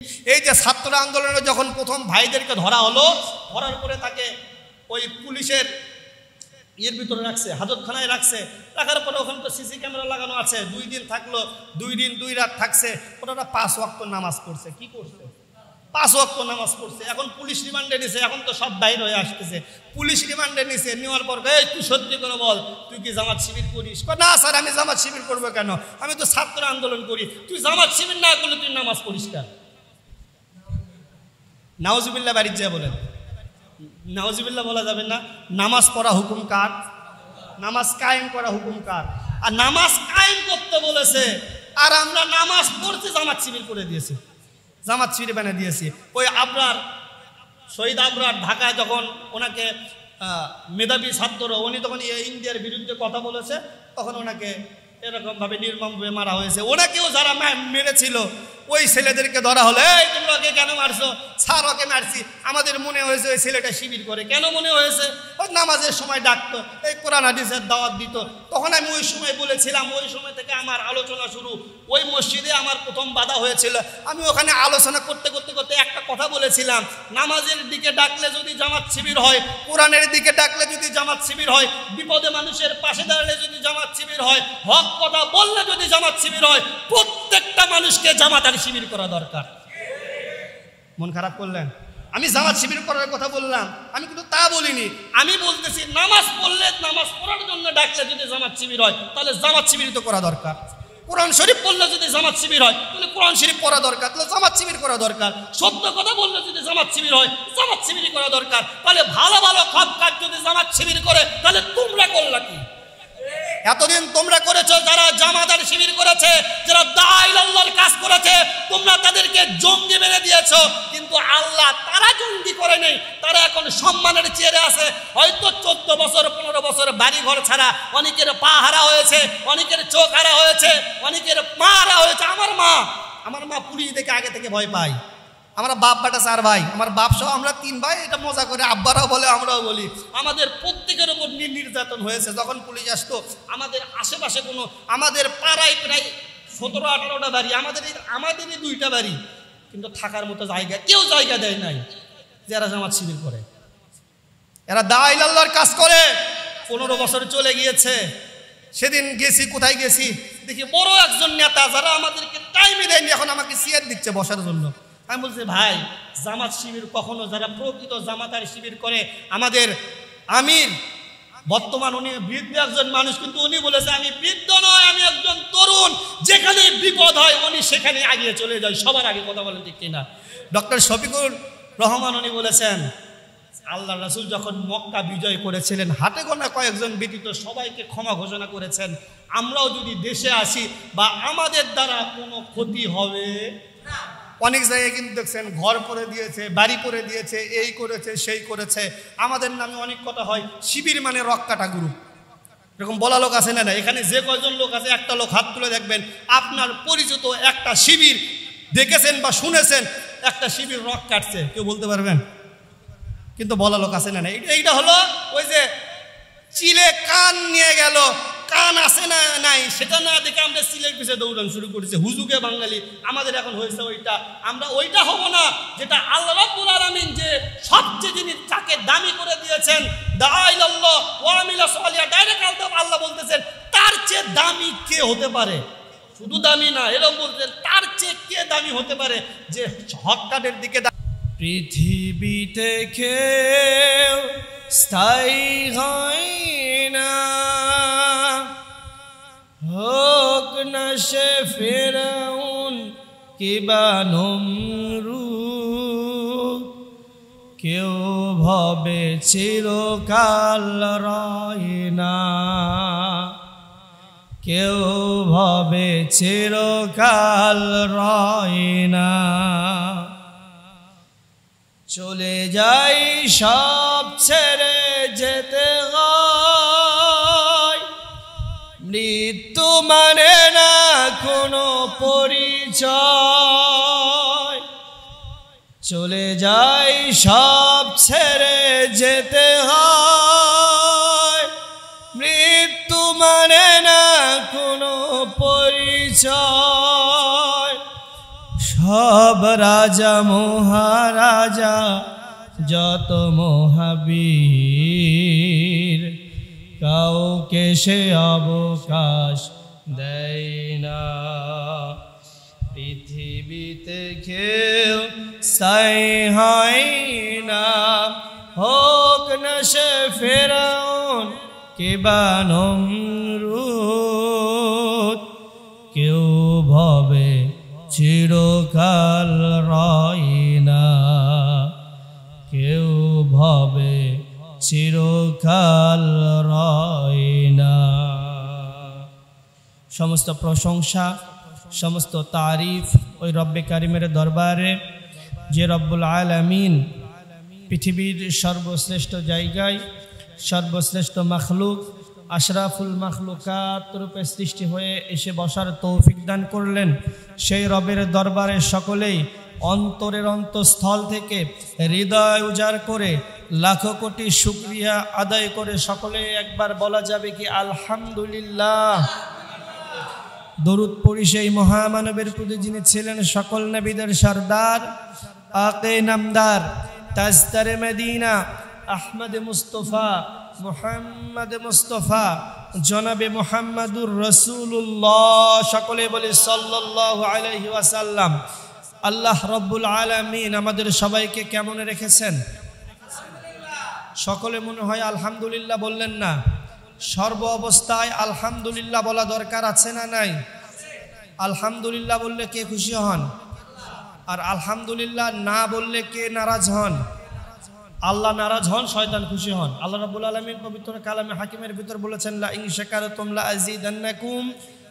এই যে ছাত্র আন্দোলনে যখন প্রথম ভাইদেরকে ধরা হলো, ধরার পরে তাকে ওই পুলিশের ইয়ের ভিতরে রাখছে, হাজতখানায় রাখছে। রাখার পরে ওখানে তো সিসি ক্যামেরা লাগানো আছে। 2 দিন থাকলো, 2 দিন 2 রাত থাকছে। ওটা 5 ওয়াক্ত নামাজ পড়ছে। কি করছে? 5 ওয়াক্ত নামাজ পড়ছে। এখন পুলিশ রিমান্ডে নিছে, এখন তো সব বাইর হয়ে আসতেছে। পুলিশ রিমান্ডে নিছে, নেওয়ার পর এই তুই সত্যি করে বল, তুই কি জামাত শিবির করিস? না স্যার, আমি জামাত শিবির করবো কেন? আমি তো ছাত্র আন্দোলন করি। তুই জামাত শিবির না করলে তুই নামাজ পড়িস কেন? নাউজুবিল্লাহ বাড়ির যা বলেন, নাউজুবিল্লাহ বলা যাবে না। নামাজ পড়া হুকুম কার? নামাজ কায়েম করা হুকুম কার? আর নামাজ কায়েম করতে বলেছে, আর আমরা নামাজ পড়তে জামাত শিবির করে দিয়েছি, জামাত শিবির বানিয়ে দিয়েছি। ওই আবরার, শহীদ আবরার ঢাকায় যখন ওনাকে মেধাবী ছাত্র, উনি তখন ইন্ডিয়ার বিরুদ্ধে কথা বলেছে, তখন ওনাকে এরকমভাবে নির্মমভাবে মারা হয়েছে। ওনাকেও যারা মেরেছিল ওই ছেলেদেরকে ধরা হলো, এই তোমরা ওকে কেন মারছো? স্যার ওকে মারছি, আমাদের মনে হয়েছে ওই ছেলেটা শিবির করে। কেন মনে হয়েছে? ওই নামাজের সময় ডাকতো, এই কোরআন হাদিসের দাওয়াত দিত। তখন আমি ওই সময় বলেছিলাম, ওই সময় থেকে আমার আলোচনা শুরু। ওই মসজিদে আমার প্রথম বাধা হয়েছিল। আমি ওখানে আলোচনা করতে করতে করতে একটা কথা বলেছিলাম, নামাজের দিকে ডাকলে যদি জামাত শিবির হয়, কোরআনের দিকে ডাকলে যদি জামাত শিবির হয়, বিপদে মানুষের পাশে দাঁড়ালে যদি জামাত শিবির হয়, হক কথা বললে যদি জামাত শিবির হয়, প্রত্যেকটা মানুষকে জামাত আর শিবির করা দরকার। মন খারাপ করলেন? আমি জামাত শিবির করার কথা বললাম, আমি কিন্তু তা বলিনি। আমি বলতেছি নামাজ পড়লে, নামাজ পড়ার জন্য ডাকলে যদি জামাত শিবির হয়, তাহলে জামাত শিবির তো করা দরকার। কোরআন শরীফ পড়লে যদি জামাত শিবির হয়, তাহলে কোরআন শরীফ পড়া দরকার, তাহলে জামাত শিবির করা দরকার। সত্য কথা বললে যদি জামাত শিবির হয়, জামাত শিবির করা দরকার। তাহলে ভালো ভালো সব কাজ যদি জামাত শিবির করে, তাহলে তোমরা করলা কি? এতদিন তোমরা করেছো, যারা জামাত আর শিবির করেছে, যারা দাঈল আল্লাহর কাজ করেছে, তোমরা তাদেরকে জঙ্গি মেনে দিয়েছো। কিন্তু আল্লাহ তারা জঙ্গি করে নেই, তারা এখন সম্মানের চেয়ারে আছে। হয়তো 14 বছর 15 বছর বাড়ি ঘর ছাড়া, অনেকের পা হারা হয়েছে, অনেকের চোখ হারা হয়েছে, অনেকের মা হারা হয়েছে। আমার মা পুলিশ দেখে আগে থেকে ভয় পায়। আমরা বাপ বাটা 4 ভাই, আমার বাপ সহ আমরা 3 ভাই। এটা মজা করে আব্বারাও বলে, আমরাও বলি। আমাদের প্রত্যেকের উপর নির্যাতন হয়েছে। যখন পুলিশ আসতো, আমাদের আশেপাশে কোনো, আমাদের পাড়ায় প্রায় 17-18টা বাড়ি, আমাদেরই 2টা বাড়ি, কিন্তু থাকার মতো জায়গা কেউ জায়গা দেয় নাই। যারা জামাত শিবির করে, এরা দাঈল আল্লাহর কাজ করে। 15 বছর চলে গিয়েছে। সেদিন গেছি, কোথায় গেছি দেখি, বড় একজন নেতা, যারা আমাদেরকে টাইমই দেয়নি, এখন আমাকে চেয়ার দিচ্ছে বসার জন্য। আমি বলছি, ভাই জামাত শিবির কখনো, যারা প্রকৃত জামাত আর শিবির করে, আমাদের আমির বর্তমান, উনি বৃদ্ধ একজন মানুষ, কিন্তু উনি বলেছে আমি বৃদ্ধ নয়, আমি একজন তরুণ। যেখানে বিপদ হয় উনি সেখানে আগিয়ে চলে যায়, সবার আগে। কথা বলেন ঠিক কিনা? ডক্টর শফিকুর রহমান উনি বলেছেন, আল্লাহ রাসূল যখন মক্কা বিজয় করেছিলেন, হাতে গোনা কয়েকজন ব্যতীত সবাইকে ক্ষমা ঘোষণা করেছেন, আমরাও যদি দেশে আসি বা আমাদের দ্বারা কোনো ক্ষতি হবে না। অনেক জায়গায় কিন্তু দেখছেন ঘর করে দিয়েছে, বাড়ি করে দিয়েছে, এই করেছে, সেই করেছে। আমাদের নামে অনেক কথা হয়, শিবির মানে রক্কাটা গ্রুপ, এরকম বলা লোক আছে না? এখানে যে কয়জন লোক আছে, একটা লোক হাত তুলে দেখবেন, আপনার পরিচিত একটা শিবির দেখেছেন বা শুনেছেন, একটা শিবির রক কাটছে, কেউ বলতে পারবেন? কিন্তু বলা লোক আছে না? এইটা হলো ওই যে চিলে কান নিয়ে গেল, কান আছে না নাই সেটা না দেখে আমরা সিলের পিছিয়ে দৌড়ান শুরু করেছে। হুজুগে বাঙালি আমাদের এখন হয়েছে ওইটা। আমরা ওইটা হব না, যেটা আল্লাহ রাব্বুল আলামিন যে সবচেয়ে জিনিস যাকে দামি করে দিয়েছেন, দাঈলাল্লাহ ওয়া আমিলা সালিহা, ডাইরেক্ট আল্লাহ বলতেছেন তার চেয়ে দামি কে হতে পারে? শুধু দামি না, এরকম বলতেন তার চেয়ে কে দামি হতে পারে যে হক্কাদের দিকে। পৃথিবীতে কেউ স্থায়ী হয় না, হোক না সে ফেরাউন কিবা নমরুদ, কেউ ভবে চিরকাল রয় না, কেউ ভবে চিরকাল রয় না। চলে যাই সব ছেড়ে যেতে হয়, মৃত্যু মানে না কোনো পরিচয়। চলে যাই সব ছেড়ে যেতে হয়, মৃত্যু মানে না কোনো পরিচয়। সব রাজা মহারাজা যত মহাবীর, কাউকে সে অবকাশ দেয় না। পৃথিবীতে কেউ স্থায়ী হয় না, হোক না সে ফেরাউন কিবা নমরুদ, কেউ ভবে চিরকাল রয় না, কেউ ভবে চিরকাল রয় না। সমস্ত প্রশংসা, সমস্ত তারিফ ওই রব্বে কারিমের দরবারে, যে রব্বুল আলামিন পৃথিবীর সর্বশ্রেষ্ঠ জায়গায় সর্বশ্রেষ্ঠ মখলুক আশরাফুল মখলুকাত রূপে সৃষ্টি হয়ে এসে বসার তৌফিক দান করলেন। সেই রবের দরবারে সকলেই অন্তরের অন্তঃস্থল থেকে হৃদয় উজাড় করে লাখো কোটি শুকরিয়া আদায় করে সকলে একবার বলা যাবে কি আলহামদুলিল্লাহ। দরুদ পড়ি সেই মহামানবের প্রতি যিনি ছিলেন সকল নবীদের সরদার, আকে নামদার, তাজদারে মদিনা, আহমদ মুস্তফা, মুহাম্মদ মুস্তফা, জনাবে মুহাম্মাদুর রাসূলুল্লাহ। সকলে বলি সাল্লাল্লাহু আলাইহি ওয়াসাল্লাম। আল্লাহ রব্বুল আলামিন আমাদের সবাইকে কেমন রেখেছেন? সকলে মনে হয় আলহামদুলিল্লাহ বললেন না। সর্ব অবস্থায় আলহামদুলিল্লাহ বলা দরকার আছে না নাই? আলহামদুলিল্লাহ বললে কে খুশি হন? আর আলহামদুলিল্লাহ না বললে কে নারাজ হন? আল্লাহ নারাজ হন, শয়তান খুশি হন। আল্লাহ রাব্বুল আলামিন পবিত্র কালামে হাকিমের ভিতর বলেছেন, লা ইন শাকারতুম লা আযীদান্নাকুম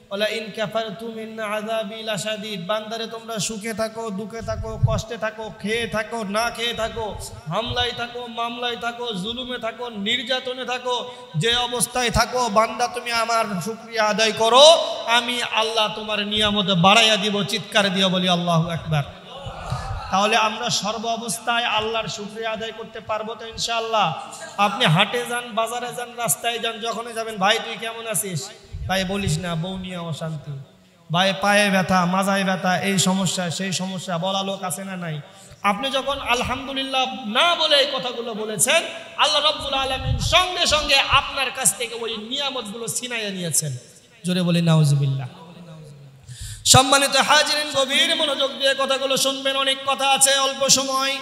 ওয়া লা ইন কাফারতুম ইন্না আযাবি লাশাদীদ। বান্দারে তোমরা সুখে থাকো, দুঃখে থাকো, কষ্টে থাকো, খেয়ে থাকো, না খেয়ে থাকো, হামলায় থাকো, মামলায় থাকো, জুলুমে থাকো, নির্যাতনে থাকো, যে অবস্থায় থাকো বান্দা তুমি আমার শুকরিয়া আদায় করো, আমি আল্লাহ তোমার নিয়ামত বাড়াইয়া দিব। চিৎকার দিয়ে বলি আল্লাহু আকবার। তাহলে আমরা সর্ব অবস্থায় আল্লাহর শুকরিয়া আদায় করতে পারবো তো ইনশাআল্লাহ? আপনি হাটে যান, বাজারে যান, রাস্তায় যান, যখনই যাবেন, ভাই তুই কেমন আছিস? ভাই বলিস না, বউ নিয়ে অশান্তি, ভাই পায়ে ব্যথা, মাজায় ব্যথা, এই সমস্যা সেই সমস্যা, বলা লোক আছে না নাই? আপনি যখন আলহামদুলিল্লাহ না বলে এই কথাগুলো বলেছেন, আল্লাহ রাব্বুল আলামিন সঙ্গে সঙ্গে আপনার কাছ থেকে ওই নিয়ামতগুলো ছিনাইয়া নিয়েছেন। জোরে বলি নাউজুবিল্লাহ। সম্মানিত হাজিরিন, গভীর মনোযোগ দিয়ে কথাগুলো শুনবেন। অনেক কথা আছে, অল্প সময়।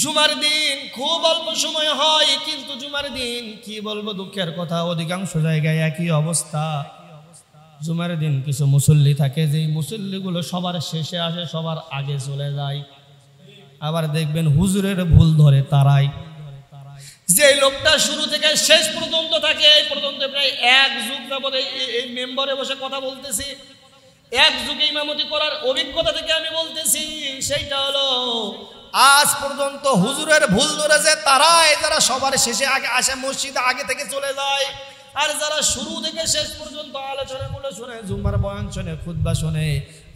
জুমার দিন খুব অল্প সময় হয়, কিন্তু জুমার দিন কি বলবো, দুঃখের কথা, অধিকাংশ জায়গায় একই অবস্থা। জুমার দিন কিছু মুসল্লি থাকে, যেই মুসল্লিগুলো সবার শেষে আসে, সবার আগে চলে যায়। আবার দেখবেন হুজুরের ভুল ধরে তারাই। যে লোকটা শুরু থেকে শেষ পর্যন্ত থাকে, এই পর্যন্ত প্রায় এক যুগ যাবত এই মেম্বারে বসে কথা বলতেছি, এক যুগে ইমামতি করার অভিজ্ঞতা থেকে আমি বলতেছি, সেইটা হলো আজ পর্যন্ত হুজুরের ভুল ধরে যে তারাই, যারা সবার শেষে আগে আসে, মসজিদে আগে থেকে চলে যায়, আর যারা শুরু থেকে শেষ পর্যন্ত আলোচনাগুলো শুনে, জুমার বয়ান শুনে, খুতবা শুনে,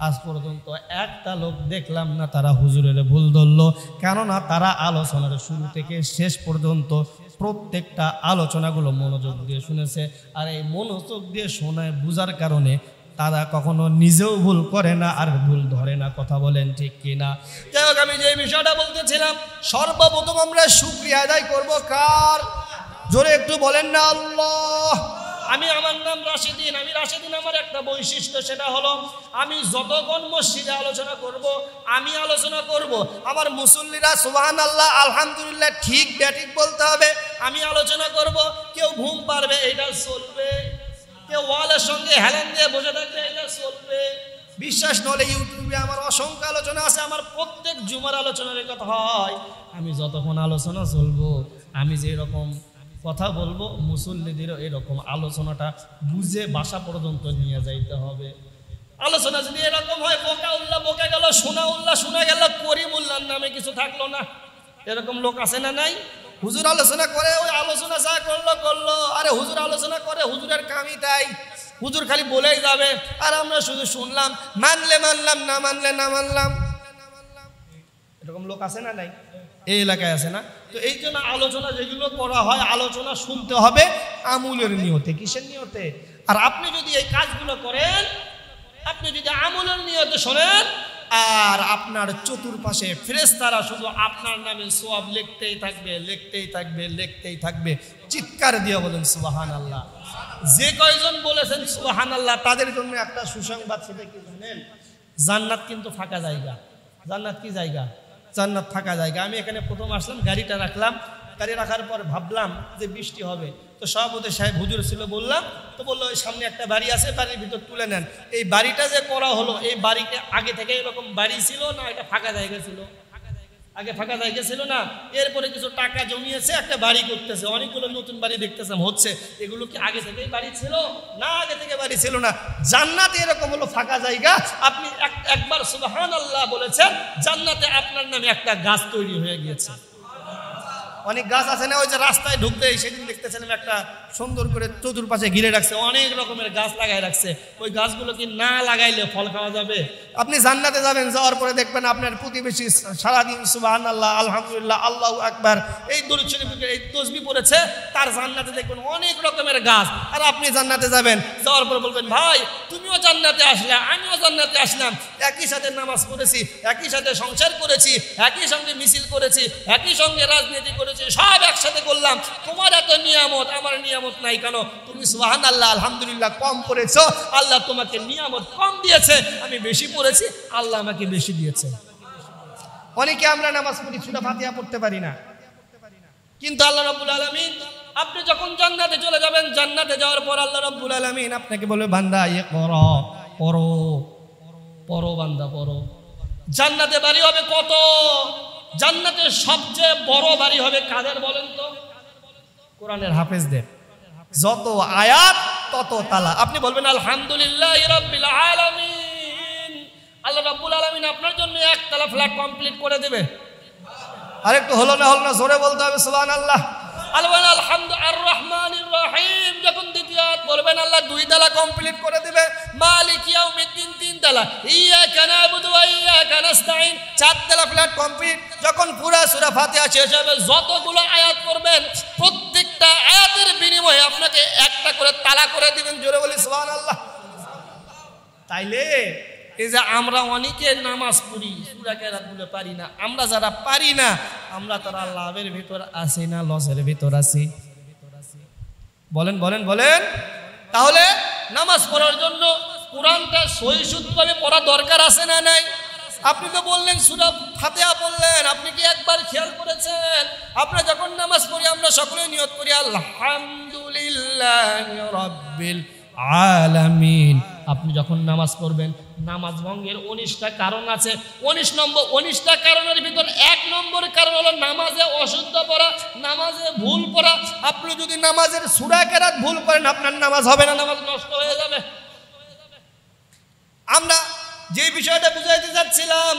আজ পর্যন্ত একটা লোক দেখলাম না তারা হুজুরের ভুল ধরলো। কেননা তারা আলোচনার শুরু থেকে শেষ পর্যন্ত প্রত্যেকটা আলোচনাগুলো মনোযোগ দিয়ে শুনেছে। আর এই মনোযোগ দিয়ে শোনায় বুঝার কারণে তারা কখনো নিজেও ভুল করে না আর ভুল ধরে না। কথা বলেন ঠিক কিনা? যাই হোক, আমি যে বিষয়টা বলতেছিলাম, সর্বপ্রথম আমরা শুকরিয়া আদায় করবো কার? জোরে একটু বলেন না আল্লাহ। আমার নাম রাশিদিন। আমি রাশিদিন, আমার একটা বৈশিষ্ট্য, সেটা হলো আমি যতক্ষণ মসজিদে আলোচনা করব, আমি আলোচনা করব, আমার মুসল্লিরা সুবহানাল্লাহ আলহামদুলিল্লাহ ঠিক ব্যাঠিক বলতে হবে, আমি আলোচনা করব। কেউ ঘুম পারবে, এটা চলবে। কেউ ওয়ালের সঙ্গে হেলান দিয়ে বসে থাকবে, এটা চলবে। বিশ্বাস নলে ইউটিউবে আমার অসংখ্য আলোচনা আছে, আমার প্রত্যেক জুমার আলোচনার কথা হয়। আমি যতক্ষণ আলোচনা চলবো, আমি যে রকম কথা বলবো, মুসল্লিদেরও এরকম আলোচনাটা বুঝে বাসা পর্যন্ত নিয়ে যাইতে হবে। আলোচনা যদি এরকম হয়, বোকা উল্লাহ বোকা গেল, শোনা উল্লাহ শোনা গেল, করিম উল্লাহর নামে কিছু থাকলো না, এরকম লোক আছে না নাই? হুজুর আলোচনা করে, ওই আলোচনা যা করলো করলো, আরে হুজুর আলোচনা করে, হুজুরের কামই তাই, হুজুর খালি বলেই যাবে, আর আমরা শুধু শুনলাম, মানলে মানলাম, না মানলে না মানলাম। এরকম লোক আছে না নাই? এই এলাকায় আছে না? তো এই জন্য আলোচনা যেগুলো করা হয়, আলোচনা শুনতে হবে আমলের নিয়তে। কিসের নিয়তে? আর আপনি যদি এই কাজগুলো করেন, আপনি যদি আমলের নিয়তে শোনেন, আর আপনার চতুর্পাশে ফেরেশতারা শুধু আপনার নামে সওয়াব লিখতেই থাকবে, লিখতেই থাকবে, লিখতেই থাকবে। চিৎকার দিয়ে বলেন সুবহানাল্লাহ। যে কয়জন বলেছেন সুবহানাল্লাহ তাদের জন্য একটা সুসংবাদ, সেটা কি জানেন? জান্নাত কিন্তু ফাঁকা জায়গা। জান্নাত কি জায়গা? জান্নাত ফাঁকা জায়গা। আমি এখানে প্রথম আসলাম, গাড়িটা রাখলাম, গাড়ি রাখার পর ভাবলাম যে বৃষ্টি হবে, তো সভাপতি সাহেব হুজুর ছিল, বললাম, তো বললো ওই সামনে একটা বাড়ি আছে, বাড়ির ভিতর তুলে নেন। এই বাড়িটা যে করা হলো, এই বাড়িতে আগে থেকে এরকম বাড়ি ছিল না? এটা ফাঁকা জায়গা ছিল, আগে ফাঁকা জায়গা ছিল না? এরপরে কিছু টাকা জমিয়েছে, একটা বাড়ি করতেছে, অনেকগুলো নতুন বাড়ি দেখতেছে হচ্ছে। এগুলো কি আগে থেকেই বাড়ি ছিল? না, আগে থেকে বাড়ি ছিল না। জান্নাতে এরকম হলো ফাঁকা জায়গা। আপনি একবার সুবহানাল্লাহ বলেছেন, জান্নাতে আপনার নামে একটা গাছ তৈরি হয়ে গিয়েছে। অনেক গাছ আছে না, ওই যে রাস্তায় ঢুকতে সেদিন দেখতেছিলাম একটা সুন্দর করে চতুর্পাশে ঘিরে রাখছে, অনেক রকমের গাছ লাগাই রাখছে। ওই গাছগুলো কি না লাগাইলে ফল খাওয়া যাবে? আপনি জান্নাতে যাবেন, যাওয়ার পরে দেখবেন আপনার প্রতিবেশী সারাদিন সুবহানাল্লাহ, আলহামদুলিল্লাহ, আল্লাহু আকবার এই দরুদ শরীফ এই তাসবিহ পড়েছে, তার জান্নাতে দেখবেন অনেক রকমের গাছ। আর আপনি জান্নাতে যাবেন, যাওয়ার পরে বলবেন, ভাই তুমিও জান্নাতে আসলে, আমিও জান্নাতে আসলাম, একই সাথে নামাজ পড়েছি, একই সাথে সংসার করেছি, একই সঙ্গে মিছিল করেছি, একই সঙ্গে রাজনীতি করেছি, সব একসাথে করলাম। তোমার এত নিয়ামত, আমার নিয়ামত নাই কেন? তুমি সুবহানাল্লাহ আলহামদুলিল্লাহ কম পড়েছো, আল্লাহ তোমাকে নিয়ামত কম দিয়েছে। আমি বেশি পড়েছি, আল্লাহ আমাকে বেশি দিয়েছে। অনেকে আমরা নামাজ পড়ি, সূরা ফাতিহা পড়তে পারি না, কিন্তু আল্লাহ রাব্বুল আলামিন, আপনি যখন জান্নাতে চলে যাবেন, জান্নাতে যাওয়ার পর আল্লাহ রাব্বুল আলামিন আপনাকে বলবে, বান্দা ইকরা, পড়ো, পড়ো বান্দা পড়ো। জান্নাতে বাড়ি হবে কত? জান্নাতের সবচেয়ে বড় বাড়ি হবে কাদের বলেন তো? কোরআনের হাফেজদের। যত আয়াত তত তালা। আপনি বলবেন আলহামদুলিল্লাহি রাব্বিল আলামিন, আল্লাহ রাব্বুল আলামিন আপনার জন্য একতলা ফ্ল্যাট কমপ্লিট করে দেবে। আরেকটু হলো না জোরে বলতে হবে সুবহানাল্লাহ। আলহামদুলিল্লাহ আর রহমানির রহিম যখন দ্বিতীয় আয়াত পড়বেন, আল্লাহ দুই তালা কমপ্লিট করে দিবে। মালিক ইয়াউমিদ্দিন তিন তালা, ইয়্যাকা না'বুদু ওয়া ইয়্যাকা নাস্তাঈন চার তালা ফ্ল্যাট কমপ্লিট। যখন পুরা সূরা ফাতিহা শেষ হবে, যতগুলো আয়াত পড়বেন প্রত্যেকটা আয়াতের বিনিময়ে আপনাকে একটা করে তালা করে দিবেন। জোরে বলি সুবহানাল্লাহ। তাইলে এই যে আমরা অনেকে নামাজ পড়ি, সূরা কেরাতগুলো পারি না, আমরা যারা পারি না, আমরা তারা লাভের ভিতর আছি না লসের ভিতর আছি? বলেন বলেন বলেন। তাহলে নামাজ পড়ার জন্য কোরআনটা সহিষ্ণুভাবে পড়া দরকার আছে না নাই? আপনি তো বললেন সূরা ফাতিহা বললেন, আপনি কি একবার খেয়াল করেছেন? আমরা যখন নামাজ পড়ি আমরা সকলে নিয়ত করি আলহামদুলিল্লাহি রাব্বিল আলামিন। আপনি যখন নামাজ পড়বেন, নামাজ ভঙ্গের 19টা কারণ আছে। 19টা কারণের ভিতর 1 নম্বর কারণ হলো নামাজে অশুদ্ধ পড়া, নামাজে ভুল পড়া। আপনি যদি নামাজের সূরা কেরাত ভুল করেন, আপনার নামাজ হবে না, নামাজ নষ্ট হয়ে যাবে। আমরা যে বিষয়টা বুঝাইতে যাচ্ছিলাম,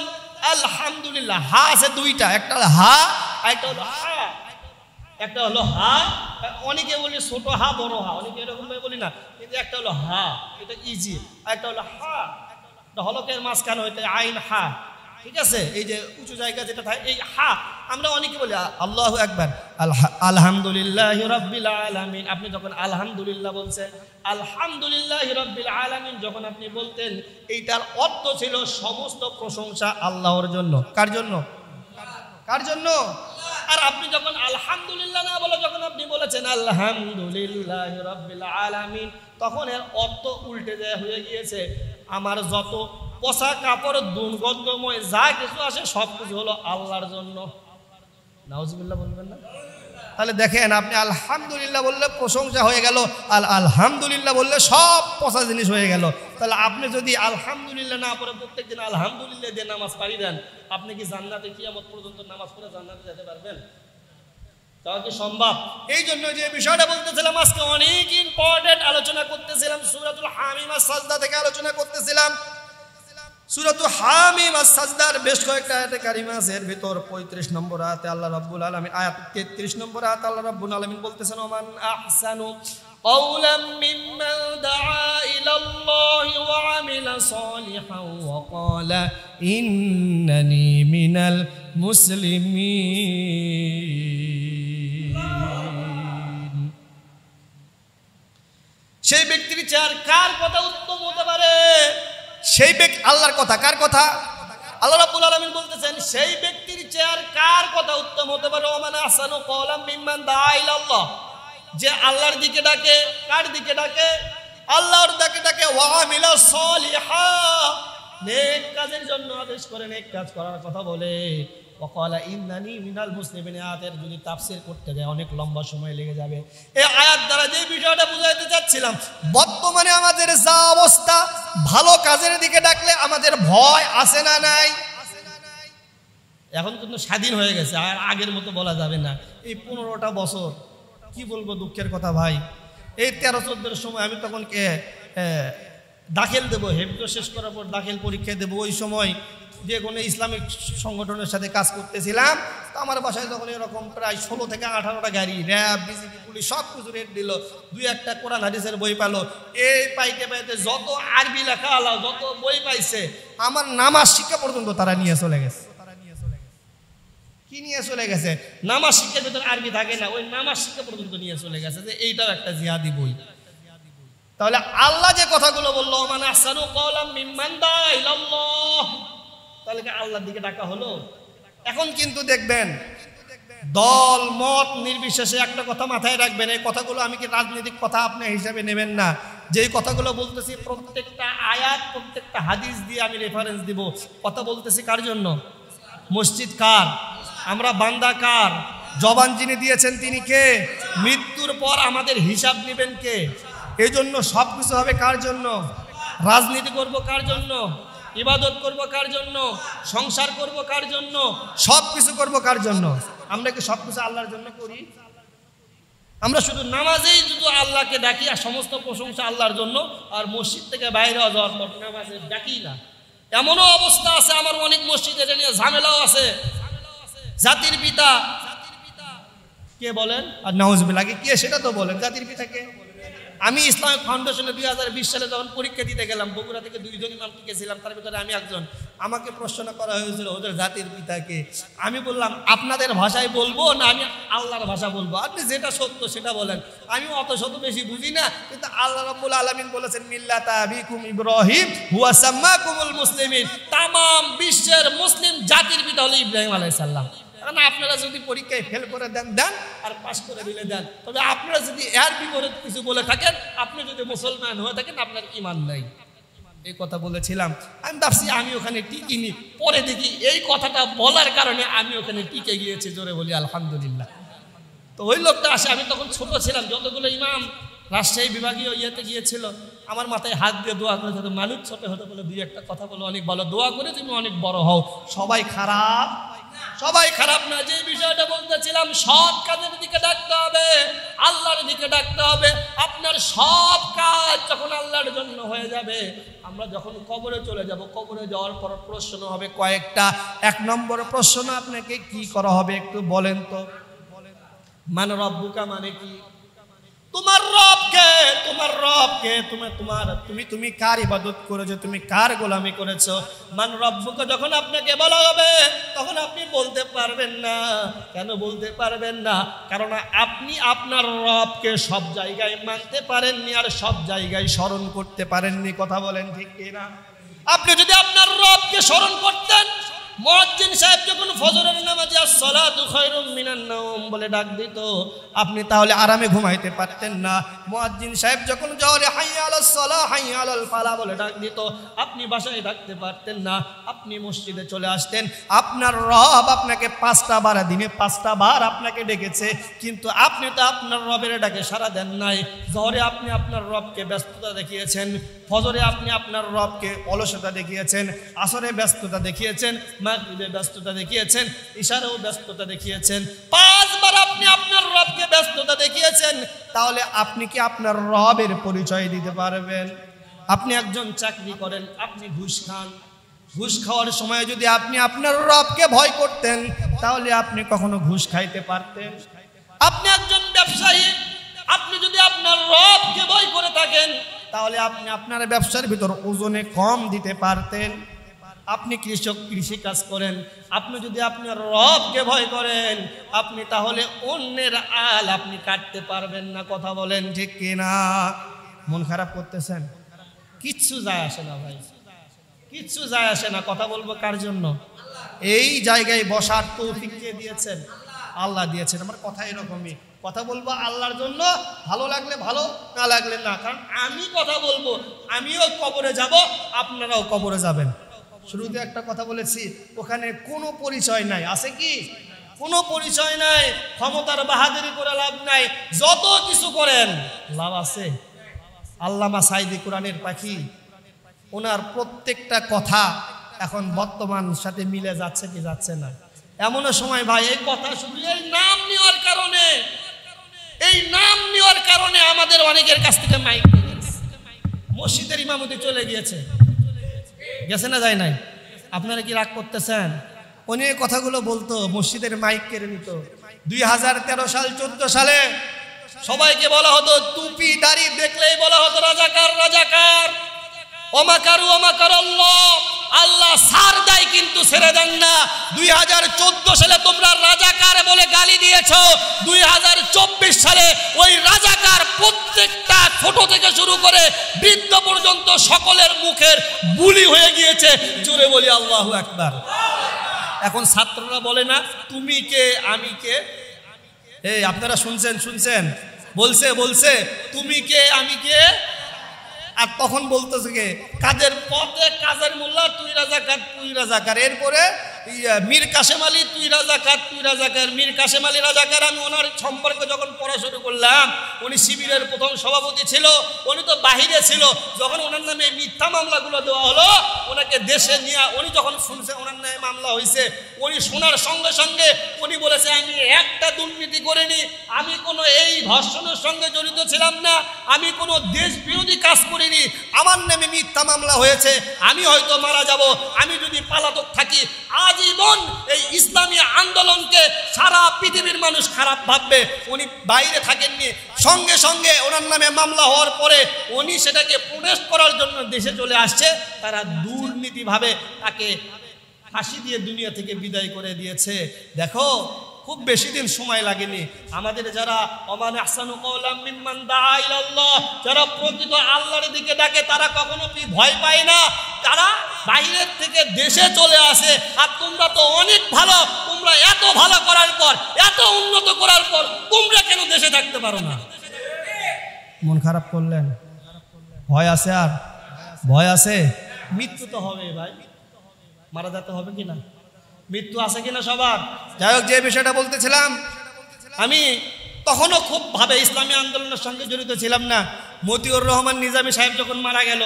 আলহামদুলিল্লাহ, হা আছে দুইটা, একটা হলো হা, একটা হলো হা। একটা হলো হা, অনেকে বলি ছোট হা বড় হা, অনেকে এরকম ভাবে বলি না, কিন্তু একটা হলো হা, এটা ইজি। আর একটা হলো হা, হলকের মাঝখানে হইতে আইন হা, ঠিক আছে? এই যে উঁচু জায়গা যেটা থাকে, এই হা। আমরা অনেকে বলি আল্লাহু আকবার, আলহামদুলিল্লাহি রাব্বিল আলামিন। আপনি যখন আলহামদুলিল্লাহ বলছেন, আলহামদুলিল্লাহি রাব্বিল আলামিন যখন আপনি বলতেন, এইটার অর্থ ছিল সমস্ত প্রশংসা আল্লাহর জন্য। কার জন্য? কার জন্য? আর আপনি যখন আলহামদুলিল্লাহ না বলে যখন আপনি বলেছেন আলহামদুলিল্লাহি রাব্বিল আলামিন, তখন এর অর্থ উল্টে দেয়া হয়ে গিয়েছে, আমার যত পোশাক কাপড় দুর্গন্ধময় যা কিছু আসে সব কিছু হলো আল্লাহর জন্য। নাউজুবিল্লাহ বলবেন না? তাহলে দেখেন, আপনি আলহামদুলিল্লাহ বললে প্রশংসা হয়ে গেল, আলহামদুলিল্লাহ বললে সব পচা জিনিস হয়ে গেল। তাহলে আপনি যদি আলহামদুলিল্লাহ না পড়ে প্রত্যেকদিন আলহামদুলিল্লাহ দিয়ে নামাজ পাড়ি দেন, আপনি কি জান্নাতে কিয়ামত পর্যন্ত নামাজ পড়ে জান্নাতে যেতে পারবেন? তাও কি সম্ভব? এই জন্য যে বিষয়টা বলতেছিলাম, আজকে অনেক ইম্পর্টেন্ট আলোচনা করতেছিলাম, সূরাতুল হামিম আস-সাজদা থেকে আলোচনা করতেছিলাম। সূরাতুল হামিম আস-সাজদার বেশ কয়েকটা আয়াতে কারিমা আছে, এর ভিতর 35 নম্বর আয়াতে আল্লাহ রাব্বুল আলামিন, আয়াত 33 নম্বর আয়াতে আল্লাহ রাব্বুল আলামিন বলতেছেন, ওমান আহসানু قولا ممن دعا إلى الله وعمل صالحا وقال إنني من المسلمين। সেই ব্যক্তির চেয়ে আর কার কথা উত্তম হতে পারে? সেই ব্যক্তি আল্লাহর কথা। কার কথা? আল্লাহ রাব্বুল আলামিন বলতেছেন সেই ব্যক্তির চেয়ার কার কথা উত্তম হতে পারে, ওমান আহসানু কওলাম মিম্মান দাআ ইলাল্লাহ, যে আল্লাহর দিকে ডাকে। কার দিকে ডাকে? আল্লাহর দিকে ডাকে। ওয়া আমিলা সলিহা, নেক কাজের জন্য আদেশ করে, নেক কাজ করার কথা বলে। ওয়াকালা ইন্নানি মিনাল মুসলিমিন, আয়াতের যদি তাফসীর করতে যায় অনেক লম্বা সময় লেগে যাবে। এই আয়াত দ্বারা যে বিষয়টা বুঝাইতে চাচ্ছিলাম, বর্তমানে আমাদের যা অবস্থা, ভালো কাজের দিকে ডাকলে আমাদের ভয় আছে না নাই? এখন কিন্তু স্বাধীন হয়ে গেছে, আর আগের মতো বলা যাবে না। এই 15টা বছর কি বলবো, দুঃখের কথা ভাই। এই 13-14 সময় আমি তখন দাখিল দেবো, হেফজ শেষ করার পর দাখিল পরীক্ষা দেবো। ওই সময় যে কোনো ইসলামিক সংগঠনের সাথে কাজ করতেছিলাম, তো আমার বাসায় তখন এরকম প্রায় 16 থেকে 18টা গাড়ি, র্যাব, বিজিবি, পুলিশ সব কিছু রেট দিল। 2-1টা কোরআন হাদিসের বই পেলো। এই পাইতে পাইতে যত আরবি লেখা আলা, যত বই পাইছে, আমার নামাজ শিক্ষা পর্যন্ত তারা নিয়ে চলে গেছে। কি নিয়ে চলে গেছে? নামাজ শিক্ষার ভিতরে আরবি থাকে না, ওই নামাজ শিক্ষা পর্যন্ত নিয়ে চলে গেছে, যে এইটাও একটা জিহাদি বই। তাহলে আল্লাহ যে কথাগুলো বললো, ওমান আহসানু কওলাম মিম্মান দাআ ইলাল্লাহ, তাহলে কি আল্লাহর দিকে ডাকা হলো? এখন কিন্তু দেখবেন দল মত নির্বিশেষে একটা কথা মাথায় রাখবেন, এই কথাগুলো আমি কি রাজনৈতিক কথা আপনি হিসাবে নেবেন না। যেই কথাগুলো বলতেছি প্রত্যেকটা আয়াত, প্রত্যেকটা হাদিস দিয়ে আমি রেফারেন্স দিব। কথা বলতেছি কার জন্য? মসজিদ কার? আমরা বান্দা কার? জবান যিনি দিয়েছেন তিনি কে? মৃত্যুর পর আমাদের হিসাব নেবেন কে? এই জন্য সব কিছু হবে কার জন্য? রাজনীতি করব কার জন্য? ইবাদত করব কার জন্য? সংসার করব কার জন্য? সব কিছু করব কার জন্য? আমরা কি সব কিছু আল্লাহর জন্য করি? আমরা শুধু নামাজেই শুধু আল্লাহকে ডাকি, আর সমস্ত প্রশংসা আল্লাহর জন্য, আর মসজিদ থেকে বাইরে যাওয়ার পর নামাজে ডাকি না। এমনও অবস্থা আছে, আমার অনেক মসজিদে এটা নিয়ে ঝামেলাও আছে। জাতির পিতা কে বলেন? আর নাউজুবিল্লাহ, কে সেটা তো বলেন। জাতির পিতা কে? আমি ইসলামিক ফাউন্ডেশনে 2020 সালে যখন পরীক্ষা দিতে গেলাম, বগুড়া থেকে 2 জন ইমাম টিকেছিলাম, তার ভিতরে আমি একজন। আমাকে প্রশ্ন করা হয়েছিল, ওদের জাতির পিতাকে। আমি বললাম আপনাদের ভাষায় বলবো না আমি আল্লাহর ভাষা বলবো? আপনি যেটা সত্য সেটা বলেন। আমি অত শত বেশি বুঝি না, কিন্তু আল্লাহ রাব্বুল আলামিন বলেছেন মিল্লাতা আবিকুম ইব্রাহিম হুয়া সাম্মাকুমুল মুসলিমিন, তামাম বিশ্বের মুসলিম জাতির পিতা হলো ইব্রাহিম আলাইহিস সালাম। কারণ আপনারা যদি পরীক্ষায় ফেল করে দেন আর পাশ করে দিলে দেন, তবে আপনারা যদি এর বিপরীত কিছু বলে থাকেন, আপনি যদি মুসলমান হয়ে থাকেন, আপনার ঈমান নাই। এই কথা বলেছিলাম। আমি ভাবছি আমি ওখানে টিকিনি, পরে দেখি এই কথাটা বলার কারণে আমি ওখানে টিকে গিয়েছি। জোরে বলি আলহামদুলিল্লাহ। তো ওই লোকটা আসে, আমি তখন ছোট ছিলাম, যতগুলো ইমাম রাজশাহী বিভাগীয় ইয়েতে গিয়েছিল, আমার মাথায় হাত দিয়ে দোয়া করে, যাতে মানুষ ছোট হতে বলে 2-1টা কথা বলো, অনেক ভালো দোয়া করে তুমি অনেক বড় হও। সবাই খারাপ, সবাই খারাপ না। যে বিষয়টা বলতেছিলাম, সৎ কাজের দিকে ডাকতে হবে, আল্লাহর দিকে ডাকতে হবে। আপনার সব কাজ যখন আল্লাহর জন্য হয়ে যাবে, আমরা যখন কবরে চলে যাব, কবরে যাওয়ার পর প্রশ্ন হবে কয়েকটা। 1 নম্বর প্রশ্ন আপনাকে কি করা হবে একটু বলেন তো? মান রব্বুকা মানে কি? তোমার রব কে? তোমার রব কে? তুমি কার ইবাদত করেছো? তুমি কার গোলামি করেছো? মান রব্বুকা যখন আপনাকে বলা হবে, তখন আপনি বলতে পারবেন না। কেন বলতে পারবেন না? কারণ আপনি আপনার রবকে সব জায়গায় মানতে পারেননি, আর সব জায়গায় স্মরণ করতে পারেননি। কথা বলেন ঠিক কিনা? আপনি যদি আপনার রবকে স্মরণ করতেন, মুয়াজ্জিন সাহেব যখন ফজরের নামাজে আসসালাতু খায়রুম মিনান নাওম বলে ডাক দিত, আপনি তাহলে আরামে ঘুমাইতে পারতেন না। মুয়াজ্জিন সাহেব যখন জোহরে হাইয়া আলাস সালাহ হাইয়া আলাল ফালাহ বলে ডাক দিত, আপনি বাসায় থাকতে পারতেন না, আপনি মসজিদে চলে আসতেন। আপনার রব আপনাকে 5টা বার, দিনে 5টা বার আপনাকে ডেকেছে, কিন্তু আপনি তো আপনার রবের ডাকে সাড়া দেন নাই। জোহরে আপনি আপনার রবকে ব্যস্ততা দেখিয়েছেন, ফজরে আপনি আপনার রবকে অলসতা দেখিয়েছেন, আসরে ব্যস্ততা দেখিয়েছেন, মাগরিবে ব্যস্ততা দেখিয়েছেন, ইশারেও ব্যস্ততা দেখিয়েছেন। 5 বার আপনি আপনার রবকে ব্যস্ততা দেখিয়েছেন। তাহলে আপনি কি আপনার রবের পরিচয় দিতে পারবেন? আপনি একজন চাকরি করেন, আপনি ঘুষ খান। ঘুষ খাওয়ার সময় যদি আপনি আপনার রবকে ভয় করতেন, তাহলে আপনি কখনো ঘুষ খাইতে পারতেন? আপনি একজন ব্যবসায়ী, আপনি যদি আপনার রবকে ভয় করে থাকেন, তাহলে আপনি আপনার ব্যবসার ভিতর ওজনে কম দিতে পারতেন। আপনি কৃষক, কৃষি কাজ করেন, আপনি যদি আপনার রবকে ভয় করেন, আপনি তাহলে অন্যের আল আপনি কাটতে পারবেন না। কথা বলেন ঠিক কিনা? মন খারাপ করতেছেন? কিচ্ছু যায় আসে না ভাই। কিচ্ছু যায় আসে না। কথা বলবো কার জন্য? এই জায়গায় বসার তৌফিক কে দিয়েছেন? আল্লাহ দিয়েছেন। আমার কথা এরকমই, কথা বলবো আল্লাহর জন্য, ভালো লাগলে ভালো, না লাগলে না। কারণ আমি কথা বলবো, আমিও কবরে যাব, আপনারাও কবরে যাবেন। শুরুতে একটা কথা বলেছি, ওখানে কোনো পরিচয় নাই, আছে কি? কোনো পরিচয় নাই। ক্ষমতার বাহাদুরি করে লাভ নাই, যত কিছু করেন লাভ আছে? আল্লামা সাঈদী কোরআনের পাখি, ওনার প্রত্যেকটা কথা এখন বর্তমান সাথে মিলে যাচ্ছে কি যাচ্ছে না? এমনও সময় ভাই, এই কথা শুধু এই নাম নেওয়ার কারণে, এই নাম নেওয়ার কারণে আমাদের অনেকের কাছ থেকে মাইক মসজিদের ইমামতি চলে গিয়েছে। গেছে না যায় নাই? আপনারা কি রাগ করতেছেন? উনি এই কথাগুলো বলতো, মসজিদের মাইক কেড়ে নিত। 2013 সাল 14 সালে সবাইকে বলা হতো, টুপি দাড়ি দেখলেই বলা হতো রাজাকার রাজাকার, ওমাকারু ওমাকার আল্লাহ, আল্লাহ সার দেয় কিন্তু ছেড়ে দেন না। 2014 সালে তোমরা রাজাকার বলে গালি দিয়েছো, 2024 সালে ওই রাজাকার প্রত্যেকটা ছোট থেকে শুরু করে বৃদ্ধ পর্যন্ত সকলের মুখের বুলি হয়ে গিয়েছে। জোরে বলি আল্লাহু আকবার। এখন ছাত্ররা বলে না তুমি কে আমি কে? এই আপনারা শুনছেন বলছে তুমি কে আমি কে, আর তখন বলতেছে কে? কাদের পথে কাজের মোল্লা, তুই রাজাকার। এরপরে মীর কাশেম আলী, তুই রাজাকার, মীর কাশেম আলী রাজাকার। আমি ওনার সম্পর্কে যখন পড়া শুরু করলাম, উনি শিবিরের প্রথম সভাপতি ছিল, উনি তো বাহিরে ছিল। যখন ওনার নামে মিথ্যা মামলাগুলো দেওয়া হলো, ওনাকে দেশে নিয়ে উনি যখন শুনছে ওনার নামে মামলা হয়েছে, উনি শোনার সঙ্গে সঙ্গে উনি বলেছে আমি একটা দুর্নীতি করিনি, আমি কোনো এই ধর্ষণের সঙ্গে জড়িত ছিলাম না, আমি কোনো দেশ বিরোধী কাজ করিনি, আমার নামে মিথ্যা মামলা হয়েছে, আমি হয়তো মারা যাব, আমি যদি পালাতক থাকি আজীবন এই ইসলামী আন্দোলনকে সারা পৃথিবীর মানুষ খারাপ ভাববে। উনি বাইরে থাকেননি, সঙ্গে সঙ্গে ওনার নামে মামলা হওয়ার পরে উনি সেটাকে প্রোটেস্ট করার জন্য দেশে চলে আসছে। তারা দুর্নীতিভাবে তাকে ফাঁসি দিয়ে দুনিয়া থেকে বিদায় করে দিয়েছে। দেখো, খুব বেশি দিন সময় লাগেনি। আমাদের যারা ওমান আহসানু কওলাম মিম্মান দাআ ইলাল্লাহ, যারা প্রকৃত আল্লাহর দিকে ডাকে, তারা কখনো ভয় পায় না, তারা বাইরের থেকে দেশে চলে আসে। আর তোমরা তো অনেক ভালো, তোমরা এত ভালো করার পর, এত উন্নত করার পর তোমরা কেন দেশে থাকতে পারো না? মন খারাপ করলেন? ভয় আছে? আর ভয় আছে? মৃত্যু তো হবে ভাই, মারা যেতে হবে কিনা? মৃত্যু আছে কিনা সবার? যাই হোক, যে বিষয়টা বলতেছিলাম, আমি তখনও খুব ভাবে ইসলামী আন্দোলনের সঙ্গে জড়িত ছিলাম না। মতিউর রহমান নিজামী সাহেব যখন মারা গেল,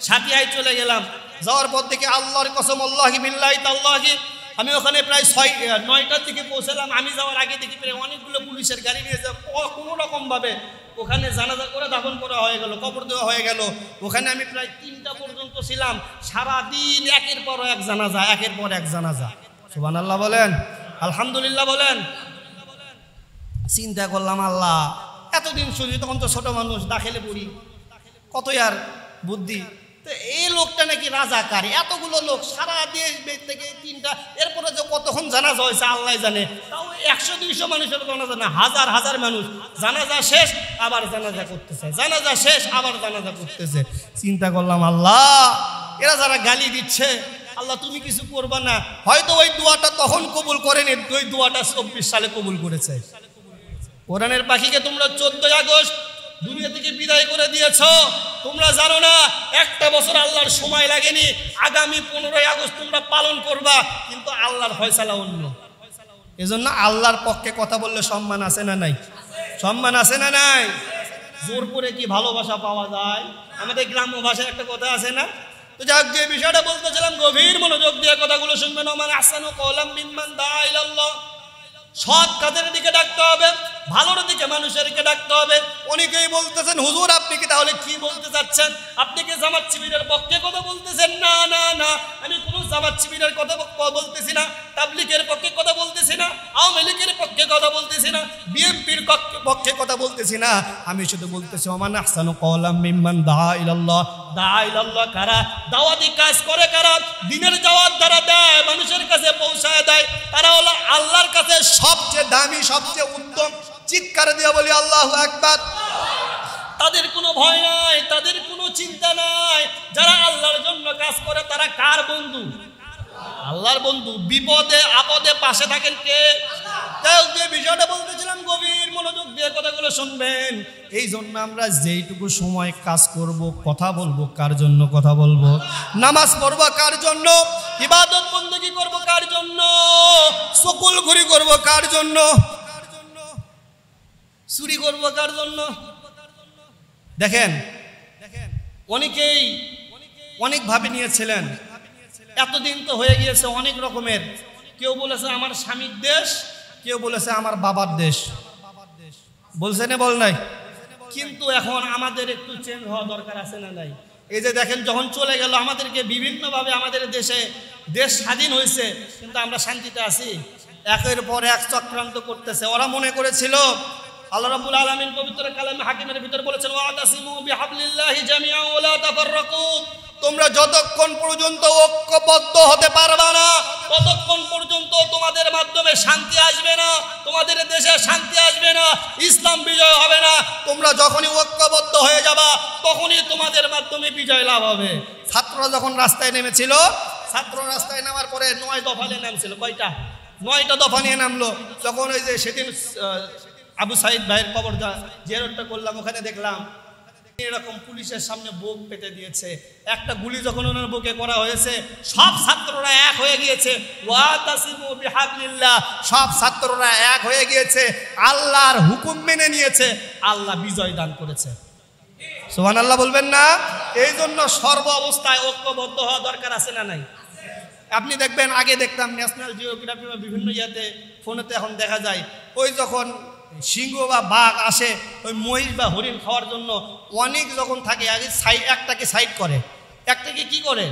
সাথিয়ায় চলে গেলাম। যাওয়ার পর থেকে আল্লাহর কসম, আল্লাহি বিল্লাহি তাল্লাহি, আমি ওখানে প্রায় 9টার দিকে পৌঁছালাম। আমি যাওয়ার আগে দেখি প্রায় অনেকগুলো পুলিশের গাড়ি নিয়ে কোনো রকমভাবে ওখানে জানাজা করে দাফন করা হয়ে গেল, কবর দেওয়া হয়ে গেল। ওখানে আমি প্রায় 3টা পর্যন্ত ছিলাম। সারাদিন একের পর এক জানাজা, একের পর এক জানাজা। সুবহানাল্লাহ বলেন, আলহামদুলিল্লাহ বলেন। চিন্তা করলাম, আল্লাহ এতদিন শুনি, তখন তো ছোট মানুষ, দাখিলে পড়ি, কতই আর বুদ্ধি। তো এই লোকটা নাকি রাজাকার, এতগুলো লোক সারা দেশ থেকে 3টা, এরপরে যে কতক্ষণ জানাজা হয়েছে আল্লাহ জানে। তাও 100-200 মানুষের জানাজা না, হাজার হাজার মানুষ। জানাজা শেষ আবার জানাজা করতেছে, জানাজা শেষ আবার জানাজা করতেছে। চিন্তা করলাম, আল্লাহ এরা যারা গালি দিচ্ছে, আল্লাহ তুমি কিছু করবা না? হয়তো ওই দোয়াটা তখন কবুল করেনি, ওই দোয়াটা 24 সালে কবুল করেছে। কোরআনের পাখিকে তোমরা 14 আগস্ট দুনিয়া থেকে বিদায় করে দিয়েছ। তোমরা জানো না, একটা বছর আল্লাহর সময় লাগেনি, আগামী 15ই আগস্ট তোমরা পালন করবা, কিন্তু আল্লাহর ফয়সালা অন্য। এজন্য আল্লাহর পক্ষে কথা বললে সম্মান আছে না নাই? সম্মান আছে না নাই? জোর করে কি ভালোবাসা পাওয়া যায়? আমাদের গ্রাম্য ভাষায় একটা কথা আছে না? তো যাক, যে বিষয়টা বলতেছিলাম, গভীর মনোযোগ দিয়ে কথাগুলো শুনবেন। ওমান আহসানু কওলাম মিম্মান দাআ ইলাল্লাহ, সৎ কাজের দিকে ডাকতে হবে, ভালোর দিকে মানুষের দিকে ডাকতে হবে। অনেকেই বলতেছেন, হুজুর আপনি কি তাহলে কি বলতে চাচ্ছেন? আপনি কি জামাত শিবিরের পক্ষে কথা বলতেছেন? না না না, আমি কোনো জামাত শিবিরের কথা বলতেছি না, তাবলীগের পক্ষে কথা বলতেছি না, আওয়ামী লীগের পক্ষে কথা বলতেছি না, বিএনপির পক্ষে কথা বলতেছি না। আমি শুধু বলতেছি ওমান আহসানু কওলাম মিম্মান দাআ ইলাল্লাহ। দাআ ইলাল্লাহ কারা? দাওয়াতি কাজ করে কারা? দ্বীনের দাওয়াত যারা দেয়, মানুষের কাছে পৌঁছায় দেয়, তারা হলো আল্লাহর কাছে সবচেয়ে দামি, সবচেয়ে উত্তম। চিৎকার দিয়ে বলি আল্লাহু আকবার। তাদের কোনো ভয় নাই, তাদের কোনো চিন্তা নাই। যারা আল্লাহর জন্য কাজ করে তারা কার বন্ধু? আল্লাহর বন্ধু। বিপদে আপদে পাশে থাকেন কে? যে বিষয়টা বলতেছিলাম গভীর মনোযোগ দিয়ে কথাগুলো শুনবেন। এই জন্য আমরা যেইটুকু সময় কাজ করব, কথা বলবো কার জন্য? কথা বলবো, নামাজ পড়বো কার জন্য? ইবাদত বন্দেগী করব কার জন্য? সকল ঘুরি করব কার জন্য? চুরি করব কার জন্য? দেখেন অনেকেই অনেক ভাবে নিয়েছিলেন, এতদিন তো হয়ে গিয়েছে অনেক রকমের। কেউ বলেছে আমার স্বামীর দেশ, কেউ বলেছে আমার বাবার দেশ, বলছে না বল নাই? কিন্তু এখন আমাদের একটু চেঞ্জ হওয়া দরকার আছে না নাই? এই যে দেখেন যখন চলে গেল আমাদেরকে বিভিন্নভাবে আমাদের দেশ স্বাধীন হয়েছে, কিন্তু আমরা শান্তিতে আছি? একের পর এক চক্রান্ত করতেছে। ওরা মনে করেছিল, আল্লাহ রাব্বুল আলামিন পবিত্র কালামে হাকিমের ভিতরে বলেছেন ওয়াতাসিমু বিহাবলিল্লাহি জামিআন ওয়া লা তাফাররাকু, তোমরা যতক্ষণ পর্যন্ত ঐক্যবদ্ধ হতে পারবে না ততক্ষণ পর্যন্ত তোমাদের মাধ্যমে শান্তি আসবে না, তোমাদের দেশে শান্তি আসবে না, ইসলাম বিজয় হবে না। তোমরা যখনই ঐক্যবদ্ধ হয়ে যাবা তখনই তোমাদের মাধ্যমে বিজয় লাভ হবে। ছাত্ররা যখন রাস্তায় নেমেছিল, ছাত্র রাস্তায় নামার পরে 9 দফা নিয়ে নামছিল। কয়টা? 9টা দফা নিয়ে নামলো। যখন ওই যে সেদিন আবু সাইদ ভাইয়ের কবর জিয়ারতটা করলাম, ওখানে দেখলাম এরকম পুলিশের সামনে বুক পেতে দিয়েছে। একটা গুলি যখন ওনার বুকে করা হয়েছে, সব ছাত্ররা এক হয়ে গিয়েছে। ওয়াতাসিমু বিহাবলিল্লাহ, সব ছাত্ররা এক হয়ে গিয়েছে, আল্লাহর হুকুম মেনে নিয়েছে, আল্লাহ বিজয় দান করেছে। সুবহানাল্লাহ বলবেন না? এই জন্য সর্ব অবস্থায় ঐক্যবদ্ধ হওয়া দরকার আছে না নাই? আপনি দেখবেন, আগে দেখতাম ন্যাশনাল জিওগ্রাফি বা বিভিন্ন ইয়াতে ফোনেতে এখন দেখা যায়, ওই যখন সিংহ বা বাঘ আসে ওই মহিষ বা হরিণ খাওয়ার জন্য, অনেক যখন থাকে আগে একটাকে সাইড করে, একটাকে কি করে?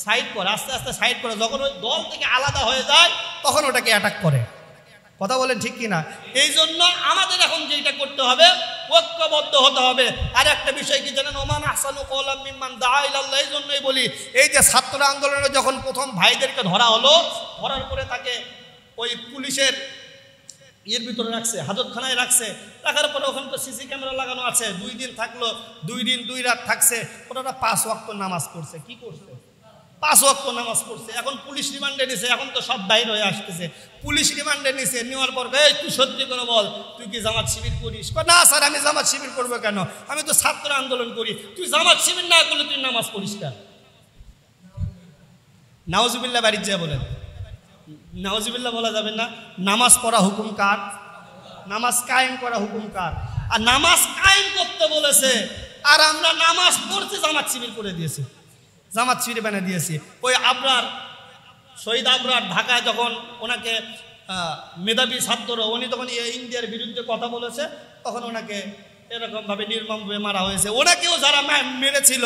সাইড করে, আস্তে আস্তে সাইড করে। যখন ওই দল থেকে আলাদা হয়ে যায় তখন ওটাকে অ্যাটাক করে। কথা বলেন ঠিক কিনা? এই জন্য আমাদের এখন যেটা করতে হবে, ঐক্যবদ্ধ হতে হবে। আর একটা বিষয় কি জানেন? ওমান আহসানু কওলাম মিম্মান দাআ ইলাল্লাহ। এই জন্যই বলি, এই যে ছাত্র আন্দোলনে যখন প্রথম ভাইদেরকে ধরা হলো, ধরার পরে তাকে ওই পুলিশের এর ভিতরে রাখছে, হাজতখানায় রাখছে। রাখার পরে ওখানে তো সিসি ক্যামেরা লাগানো আছে। 2 দিন থাকলো, 2 দিন 2 রাত থাকছে। ওনারা 5 ওয়াক্ত নামাজ পড়ছে। কি করছে? 5 ওয়াক্ত নামাজ পড়ছে। এখন পুলিশ রিমান্ডে নিছে, এখন তো সব বাইরে হয়ে আসতেছে। পুলিশ রিমান্ডে নিছে, নেওয়ার পর এই তুই সত্যি করে বল, তুই কি জামাত শিবির করিস? না স্যার, আমি জামাত শিবির করবো কেন? আমি তো ছাত্র আন্দোলন করি। তুই জামাত শিবির না করলে তুই নামাজ পড়িস কেন? নাউজুবিল্লাহ বাড়ির যা বলেন, নাউজুবিল্লাহ বলা যাবে না? নামাজ পড়া হুকুম কার? নামাজ কায়েম করা হুকুম কার? আর নামাজ কায়েম করতে বলেছে, আর আমরা নামাজ পড়তে জামাত শিবির করে দিয়েছি, জামাত শিবির বানিয়ে দিয়েছি। ওই আবরার, শহীদ আবরার ঢাকায় যখন ওনাকে মেধাবী ছাত্র, উনি তখন ইন্ডিয়ার বিরুদ্ধে কথা বলেছে, তখন ওনাকে এরকমভাবে নির্মমভাবে মারা হয়েছে। ওনাকেও যারা মেরেছিল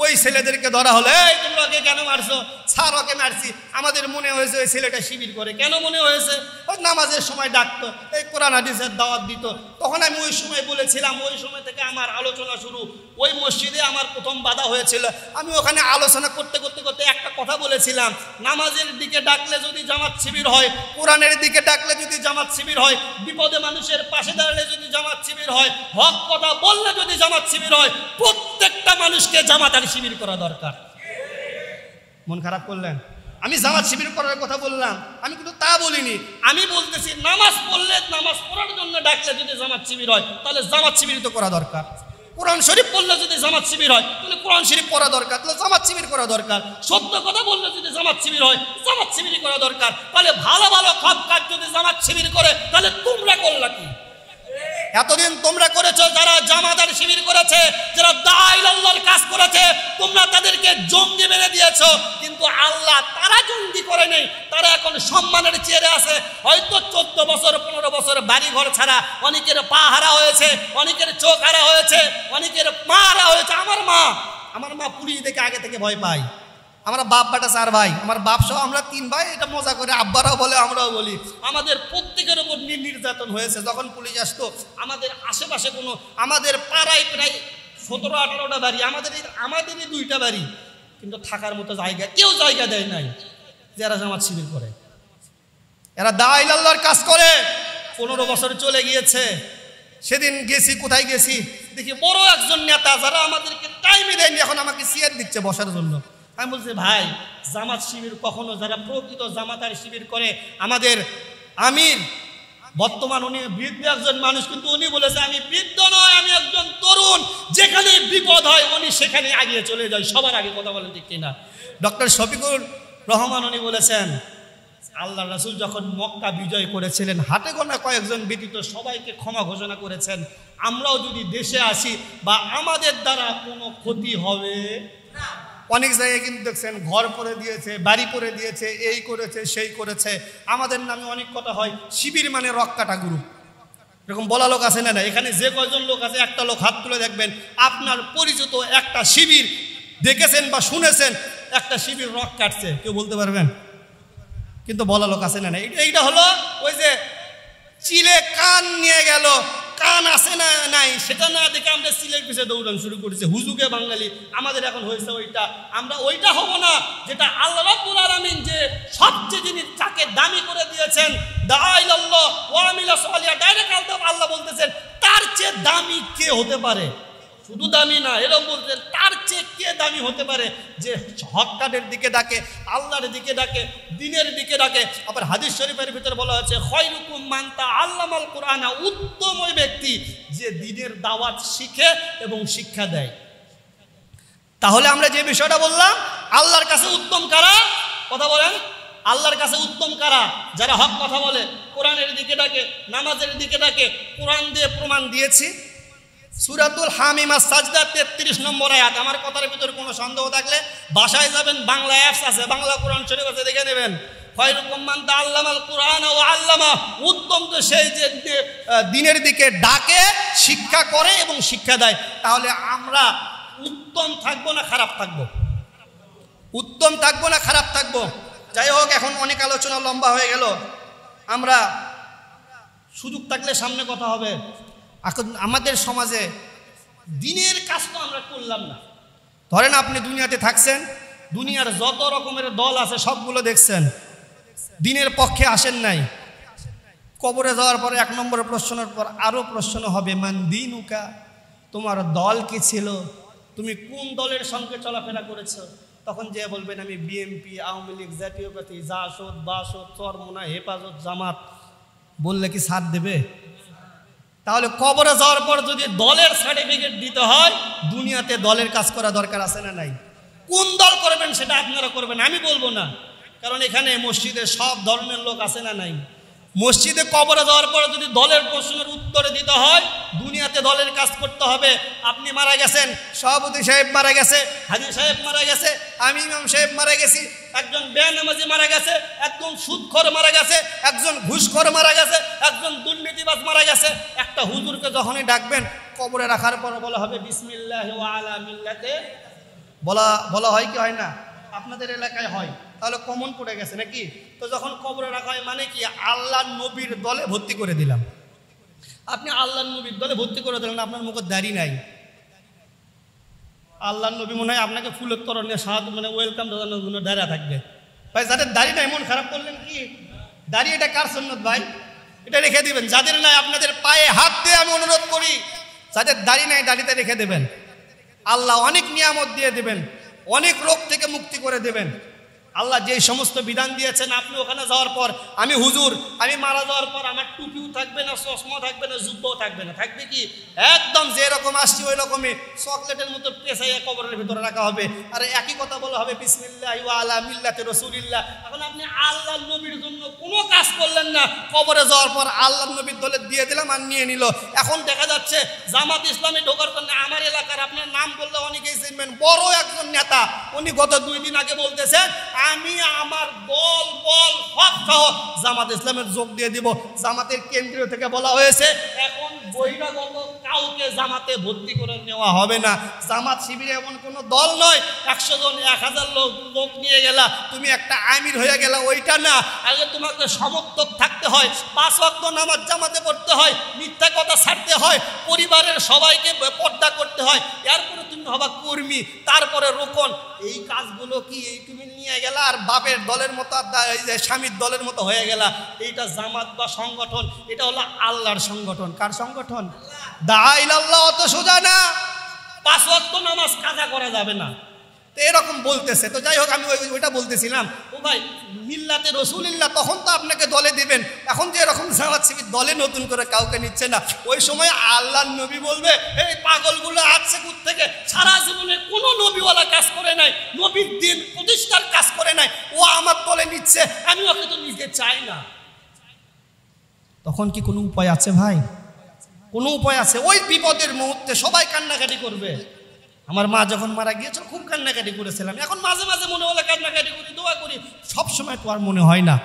ওই ছেলেদেরকে ধরা হলো, এই তোমরা ওকে কেন মারছো? স্যার ওকে মারছি, আমাদের মনে হয়েছে ওই ছেলেটা শিবির করে। কেন মনে হয়েছে? ওই নামাজের সময় ডাকতো, এই কোরআন হাদিসের দাওয়াত দিত। তখন আমি ওই সময় বলেছিলাম, ওই সময় থেকে আমার আলোচনা শুরু। ওই মসজিদে আমার প্রথম বাধা হয়েছিল। আমি ওখানে আলোচনা করতে করতে করতে একটা কথা বলেছিলাম, নামাজের দিকে ডাকলে যদি জামাত শিবির হয়, কোরআনের দিকে ডাকলে যদি জামাত শিবির হয়, বিপদে মানুষের পাশে দাঁড়ালে যদি জামাত শিবির হয়, হক কথা বললে যদি জামাত শিবির হয়, প্রত্যেকটা মানুষকে জামাত আর শিবির করা দরকার। মন খারাপ করলেন? আমি জামাত শিবির করার কথা বললাম, আমি কিন্তু তা বলিনি। আমি বলতেছি নামাজ পড়লে, নামাজ পড়ার জন্য ডাকলে যদি জামাত শিবির হয়, তাহলে জামাত শিবির তো করা দরকার। কোরআন শরীফ পড়লে যদি জামাত শিবির হয়, তাহলে কোরআন শরীফ পড়া দরকার, তাহলে জামাত শিবির করা দরকার। সত্য কথা বললে যদি জামাত শিবির হয়, জামাত শিবির করা দরকার। তাহলে ভালো ভালো খাপ কাজ যদি জামাত শিবির করে, তাহলে তোমরা করলা কি? এতদিন তোমরা করেছো, যারা জামাত আর শিবির করেছে, যারা দাআ ইলাল্লাহর কাজ করেছে, তোমরা তাদেরকে জঙ্গি মেনে দিয়েছো। কিন্তু আল্লাহ তারা জঙ্গি করে নেই, তারা এখন সম্মানের চেয়ারে আছে। হয়তো 14 বছর 15 বছর বাড়ি ঘর ছাড়া, অনেকের পা হারা হয়েছে, অনেকের চোখ হারা হয়েছে, অনেকের মা হারা হয়েছে। আমার মা পুলিশ দেখে আগে থেকে ভয় পাই। আমরা বাপ বাটা 4 ভাই, আমার বাপ সহ আমরা 3 ভাই। এটা মজা করে আব্বারাও বলে, আমরাও বলি। আমাদের প্রত্যেকের উপর নির্যাতন হয়েছে। যখন পুলিশ আসতো, আমাদের আশেপাশে কোনো, আমাদের পাড়ায় প্রায় 17-18টা বাড়ি, আমাদেরই 2টা বাড়ি, কিন্তু থাকার মতো জায়গা কেউ জায়গা দেয় নাই। যারা জামাত শিবির করে, এরা দাআ ইলাল্লাহর কাজ করে। 15 বছর চলে গিয়েছে। সেদিন গেছি, কোথায় গেছি দেখি বড় একজন নেতা, যারা আমাদেরকে টাইমই দেয়নি, এখন আমাকে চেয়ার দিচ্ছে বসার জন্য। আমি বলছি ভাই, জামাত শিবির কখনো, যারা প্রকৃত জামাতার শিবির করে, আমাদের আমির বর্তমান উনি বৃদ্ধ একজন মানুষ, কিন্তু উনি বলেছে আমি বৃদ্ধ নয়, আমি একজন তরুণ, যেখানে বিপদ হয় উনি সেখানে আগিয়ে চলে যায়, সবার আগে। কথা বলেন ঠিক কিনা? ডক্টর শফিকুর রহমান উনি বলেছেন, আল্লাহ রাসূল যখন মক্কা বিজয় করেছিলেন, হাতে গোনা কয়েকজন ব্যতীত সবাইকে ক্ষমা ঘোষণা করেছেন, আমরাও যদি দেশে আসি বা আমাদের দ্বারা কোনো ক্ষতি হবে না। অনেক জায়গায় কিন্তু দেখছেন ঘর করে দিয়েছে, বাড়ি করে দিয়েছে, এই করেছে, সেই করেছে। আমাদের নামে অনেক কথা হয়, শিবির মানে রক্কাটা গ্রুপ, এরকম বলা লোক আছে না? না, এখানে যে কয়জন লোক আছে, একটা লোক হাত তুলে দেখবেন আপনার পরিচিত একটা শিবির দেখেছেন বা শুনেছেন একটা শিবির রক কাটছে, কেউ বলতে পারবেন? কিন্তু বলা লোক আছে না? এইটা হলো ওই যে চিলে কান নিয়ে গেল, কান আছে না নাই সেটা না দেখে আমরা চিলের পিছিয়ে দৌড়ানো শুরু করেছি। হুজুগে বাঙালি আমাদের এখন হয়েছে ওইটা। আমরা ওইটা হব না যেটা আল্লাহ রাব্বুল আলামিন যে সবচেয়ে জিনিস তাকে দামি করে দিয়েছেন, দাআ ইলাল্লাহ ওয়া আমিলা সালিহা, ডাইরেক্ট আল্লাহ বলতেছেন তার চেয়ে দামি কে হতে পারে? শুধু দামি না, এরকম বলতেন তার চেয়ে কে দামি হতে পারে যে হক্কানের দিকে ডাকে, আল্লাহর দিকে ডাকে, দিনের দিকে ডাকে। আবার হাদিস শরীফের ভিতরে বলা হয়েছে খায়রুকুম মান তাআল্লামাল কুরআন, উত্তম ওই ব্যক্তি যে দিনের দাওয়াত শিখে এবং শিক্ষা দেয়। তাহলে আমরা যে বিষয়টা বললাম, আল্লাহর কাছে উত্তম কারা? কথা বলেন, আল্লাহর কাছে উত্তম কারা? যারা হক কথা বলে, কোরআনের দিকে ডাকে, নামাজের দিকে ডাকে। কোরআন দিয়ে প্রমাণ দিয়েছি। সূরাতুল হামিম আস-সাজদা 33 নম্বর আয়াত। আমার কথার ভিতরে কোনো সন্দেহ থাকলে বাসায় যাবেন, বাংলা অ্যাপস আছে, বাংলা কোরআন শরীফ আছে, দেখে নেবেন। খায়রুকুম মান তাআল্লামাল কুরআন ওয়া আল্লামা, উত্তম তো সেই যে দিনের দিকে ডাকে, শিক্ষা করে এবং শিক্ষা দেয়। তাহলে আমরা উত্তম থাকবো না খারাপ থাকবো? উত্তম থাকবো না খারাপ থাকবো? যাই হোক, এখন অনেক আলোচনা লম্বা হয়ে গেল। আমরা সুযোগ থাকলে সামনে কথা হবে। এখন আমাদের সমাজে দিনের কাজ তো আমরা করলাম না। ধরেন আপনি দুনিয়াতে থাকছেন, দুনিয়ার যত রকমের দল আছে সবগুলো দেখছেন, দিনের পক্ষে আসেন নাই। কবরে যাওয়ার পরে 1 নম্বর প্রশ্নের পর আরও প্রশ্ন হবে, মান দিনুকা, তোমার দল কি ছিল, তুমি কোন দলের সঙ্গে চলাফেরা করেছো? তখন যে বলবেন আমি বিএনপি, আওয়ামী লীগ, জাতীয় পার্টি, জাসদ, বাসদ, চরমোনা, হেফাজত, জামাত, বললে কি ছাড় দেবে? তাহলে কবরে যাওয়ার পর যদি দলের সার্টিফিকেট দিতে হয়, দুনিয়াতে দলের কাজ করা দরকার আছে না নাই? কোন দল করবেন সেটা আপনারা করবেন, আমি বলবো না। কারণ এখানে মসজিদে সব ধর্মের লোক আছে না নাই? মসজিদে কবরে যাওয়ার পর যদি দলের প্রশ্নের উত্তরে দিতে হয়, দুনিয়াতে দলের কাজ করতে হবে। আপনি মারা গেছেন, সভাপতি সাহেব মারা গেছে, হাজী সাহেব মারা গেছে, আমি ইমাম সাহেব মারা গেছি, একজন বেনামাজি মারা গেছে, একজন সুদখোর মারা গেছে, একজন ঘুষখোর মারা গেছে, একজন দুর্নীতিবাজ মারা গেছে। একটা হুজুরকে যখনই ডাকবেন, কবরে রাখার পর বলা হবে বিসমিল্লাহি ওয়া আলা মিল্লাতে, বলা হয় কি হয় না? আপনাদের এলাকায় হয়, তাহলে কমন পড়ে গেছে নাকি? তো যখন কবরে রাখা হয় মানে কি? আল্লাহর নবীর দলে ভর্তি করে দিলাম। আপনি আল্লাহর নবীর দলে ভর্তি করে দিলেন, আপনার মুখে দাড়ি নাই। আল্লাহর নবী মনে হয় আপনাকে ফুলের তরণ নিয়ে সাহায্য মানে ওয়েলকাম জানানোর জন্য দাঁড়া থাকবে। ভাই যাদের দাড়ি নাই মন খারাপ করলেন কি? দাড়ি এটা কার সুন্নত ভাই? এটা রেখে দিবেন। যাদের নাই আপনাদের পায়ে হাত দিয়ে আমি অনুরোধ করি, যাদের দাড়ি নাই দাড়িতে রেখে দেবেন। আল্লাহ অনেক নিয়ামত দিয়ে দেবেন, অনেক রোগ থেকে মুক্তি করে দেবেন। আল্লাহ যে সমস্ত বিধান দিয়েছেন, আপনি ওখানে যাওয়ার পর, আমি হুজুর, আমি মারা যাওয়ার পর আমার টুপিও থাকবে না, চশমা থাকবে না, জুব্বাও থাকবে না। থাকবে কি? একদম যে রকম আসছি ওই রকমই চকলেটের মতো পেঁচাইয়া কবরের ভিতরে রাখা হবে। আর একই কথা বলা হবে বিসমিল্লাহি ওয়া আলা মিল্লাতি রাসূলিল্লাহ। এখন আপনি আল্লাহর নবীর জন্য কোনো কাজ করলেন না, কবরে যাওয়ার পর আল্লাহর নবীর দলে দিয়ে দিলাম আর নিয়ে নিল। এখন দেখা যাচ্ছে জামাত ইসলামে ঢোকার জন্য আমার এলাকার, আপনার নাম বললে অনেকেই চিনবেন, বড় একজন নেতা, উনি গত 2 দিন আগে বলতেছেন আমি আমার দল বল হক সহ জামাত ইসলামের যোগ দিয়ে দিব। জামাতের কেন্দ্রীয় থেকে বলা হয়েছে এখন বহিরাগত কাউকে জামাতে ভর্তি করে নেওয়া হবে না। জামাত শিবিরে এমন কোনো দল নয় 100 জন 1000 লোক নিয়ে গেলা তুমি একটা আমির হয়ে গেলা, ওইটা না। আগে তোমাকে সমর্থক থাকতে হয়, 5 ওয়াক্ত নামাজ জামাতে পড়তে হয়, মিথ্যা কথা ছাড়তে হয়, পরিবারের সবাইকে পর্দা করতে হয়, এরপরে তুমি হবা কর্মী, তারপরে রোকন। এই কাজগুলো কি এই তুমি নিয়ে গেলা আর বাপের দলের মতো এই যে স্বামীর দলের মতো হয়ে গেলা। এইটা জামাত বা সংগঠন, এটা হলো আল্লাহর সংগঠন। কার সংগঠন? দাআ ইলাল্লাহ। অত সোজা না। 5 ওয়াক্ত নামাজ কাজা করা যাবে না, তো এরকম বলতেছে। তো যাই হোক, আমি ওইটা বলতেছিলাম, ও ভাই মিল্লাতে রসুলিল্লাহ তখন তো আপনাকে দলে দিবেন, এখন যে এরকম জামাত শিবির দলে নতুন করে কাউকে নিচ্ছে না। ওই সময় আল্লাহর নবী বলবে, এই পাগলগুলো আসছে কোত্থেকে, সারা জীবনে কোনো নবীওয়ালা কাজ করে নাই, নবীর দিন প্রতিষ্ঠার কাজ করে নাই, ও আমার দলে নিচ্ছে, আমি ওকে তো নিতে চাই না। তখন কি কোনো উপায় আছে ভাই? কোনো উপায় আছে? ওই বিপদের মুহূর্তে সবাই কান্নাকাটি করবে। আমার মা যখন মারা গিয়েছিল খুব কান্নাকাটি করেছিলাম, এখন মাঝে মাঝে মনে হলে কান্নাকাটি করি, দোয়া করি। সব সময় তো আর মনে হয় না।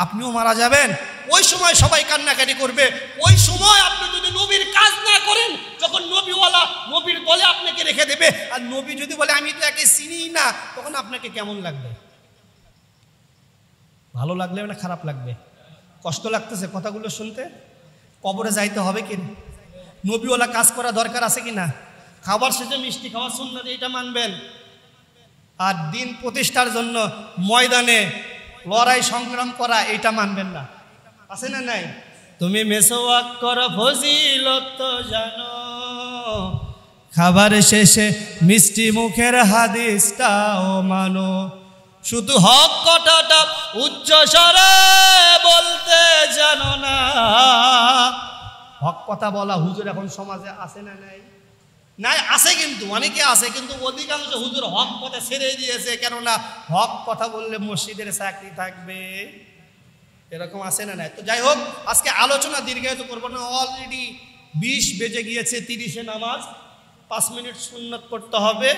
আপনিও মারা যাবেন, ওই সময় সবাই কান্নাকাটি করবে। ওই সময় আপনি যদি নবীর কাজ না করেন, যখন নবীওয়ালা নবীর দলে আপনাকে রেখে দেবে, আর নবী যদি বলে আমি তো একে চিনি না, তখন আপনাকে কেমন লাগবে? ভালো লাগলে না খারাপ লাগবে? কষ্ট লাগতেছে কথাগুলো শুনতে? কবরে যাইতে হবে কি? নবীওয়ালা কাজ করা দরকার আছে কি না? খাবার শেষে মিষ্টি খাওয়া সুন্নাত, এটা মানবেন। আর দিন প্রতিষ্ঠার জন্য ময়দানে লড়াই সংগ্রাম করা, এটা মানবেন না। আছে না নাই? তুমি মেসওয়াক করো ফজিলত জানো, খাবার শেষে মিষ্টি মুখের হাদিসটাও মানো, শুধু হক কথাটা উচ্চ স্বরে বলতে জানো না। হক কথা বলা হুজুর এখন সমাজে আছে না নাই? নাই, আছে, কিন্তু অনেকে আছে, কিন্তু অধিকাংশ হুজুর হক কথা ছেড়ে দিয়েছে। কেননা হক কথা বললে মসজিদের চাকরি থাকবে, এরকম আছে না নাই? তো যাই হোক, আজকে আলোচনা দীর্ঘায়িত করবো না। অলরেডি 20 বেজে গিয়েছে, 30-এ নামাজ, 5 মিনিট সুন্নত পড়তে হবে,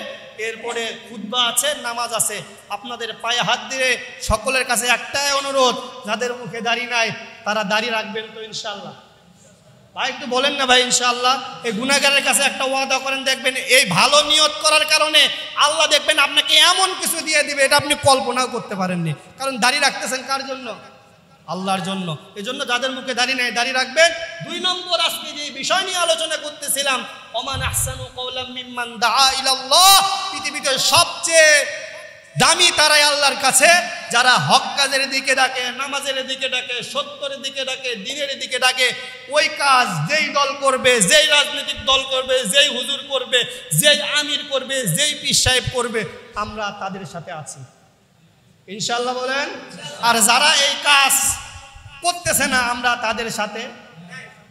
এরপরে খুতবা আছে, নামাজ আছে। আপনাদের পায়ে হাত দিয়ে সকলের কাছে একটাই অনুরোধ, যাদের মুখে দাড়ি নাই তারা দাড়ি রাখবেন তো ইনশাল্লাহ? ভাই একটু বলেন না ভাই ইনশাআল্লাহ। এই গুনাহগারের কাছে একটা ওয়াদা করেন, দেখবেন এই ভালো নিয়ত করার কারণে আল্লাহ দেখবেন আপনাকে এমন কিছু দিয়ে দিবে, এটা আপনি কল্পনাও করতে পারেননি। কারণ দাড়ি রাখতেছেন কার জন্য? আল্লাহর জন্য। এই জন্য যাদের মুখে দাড়ি নেই দাড়ি রাখবেন। 2 নম্বর, আজকে যে বিষয় নিয়ে আলোচনা করতেছিলাম, ওমান আহসানু কওলাম মিম্মান দাআ ইলাল্লাহ, পৃথিবীতে সবচেয়ে দামি তারাই আল্লাহর কাছে যারা হক কাজের দিকে ডাকে, নামাজের দিকে ডাকে, সত্যের দিকে ডাকে, দ্বীনের দিকে ডাকে। ওই কাজ যেই দল করবে, যেই রাজনৈতিক দল করবে, যেই হুজুর করবে, যেই আমির করবে, যেই পীর সাহেব করবে, আমরা তাদের সাথে আছি ইনশাআল্লাহ বলেন। আর যারা এই কাজ করতেছে না, আমরা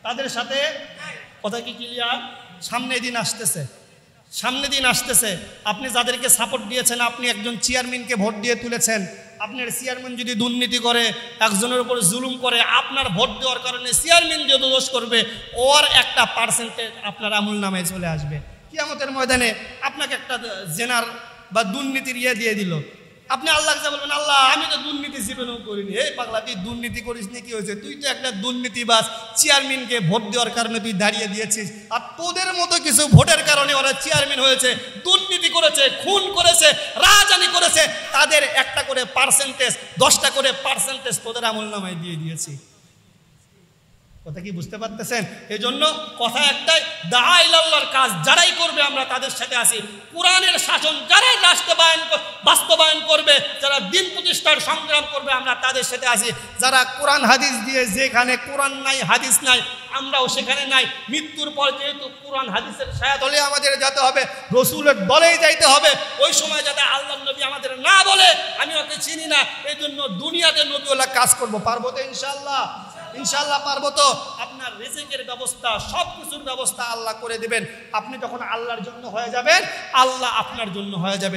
তাদের সাথে কথা কি ক্লিয়ার? সামনে দিন আসতেছে, আপনি যাদেরকে সাপোর্ট দিয়েছেন, আপনি একজন চেয়ারম্যানকে ভোট দিয়ে তুলেছেন, আপনার চেয়ারম্যান যদি দুর্নীতি করে, একজনের উপর জুলুম করে, আপনার ভোট দেওয়ার কারণে চেয়ারম্যান যদি দোষ করবে, ওর একটা পার্সেন্টেজ আপনার আমল নামায় চলে আসবে। কিয়ামতের ময়দানে আপনাকে একটা জেনার বা দুর্নীতির দিয়ে দিল, আপনি আল্লাহকে যা বলবেন, আল্লাহ আমি তো দুর্নীতি জীবনেও করিনি। এই পাগলা, তুই দুর্নীতি করিস নি, কি হয়েছে? তুই তো একটা দুর্নীতিবাজ, চেয়ারম্যানকে ভোট দেওয়ার কারণে তুই দাঁড়িয়ে দিয়েছিস। আর তোদের মতো কিছু ভোটের কারণে ওরা চেয়ারম্যান হয়েছে, দুর্নীতি করেছে, খুন করেছে, রাজনীতি করেছে, তাদের একটা করে পার্সেন্টেজ, 10টা করে পার্সেন্টেজ তোদের আমলনামায় দিয়ে দিয়েছি। কথা কি বুঝতে পারতেছেন? এই জন্য কথা একটাই, দাআ ইলাল্লাহর কাজ যারাই করবে আমরা তাদের সাথে আছি। কোরআনের শাসন যারাই বাস্তবায়ন করবে, যারা দিন প্রতিষ্ঠার সংগ্রাম করবে, আমরা তাদের সাথে আছি। যারা কোরআন হাদিস দিয়ে, যেখানে কোরআন নাই হাদিস নাই, আমরাও সেখানে নাই। মৃত্যুর পর যেহেতু কোরআন হাদিসের ছায়া তলে আমাদের যেতে হবে, রসুলের দলেই যাইতে হবে। ওই সময় যাতে আল্লাহর নবী আমাদের না বলে আমি ওকে চিনি না, এই জন্য দুনিয়াতে নবীওয়ালা কাজ করবো। পারবো তো ইনশাআল্লাহ? ইনশাআল্লাহ পারবো তো। আপনার রিজিকের ব্যবস্থা, সব কিছুর ব্যবস্থা আল্লাহ করে দিবেন। আপনি যখন আল্লাহর জন্য হয়ে যাবেন, আল্লাহ আপনার জন্য হয়ে যাবে।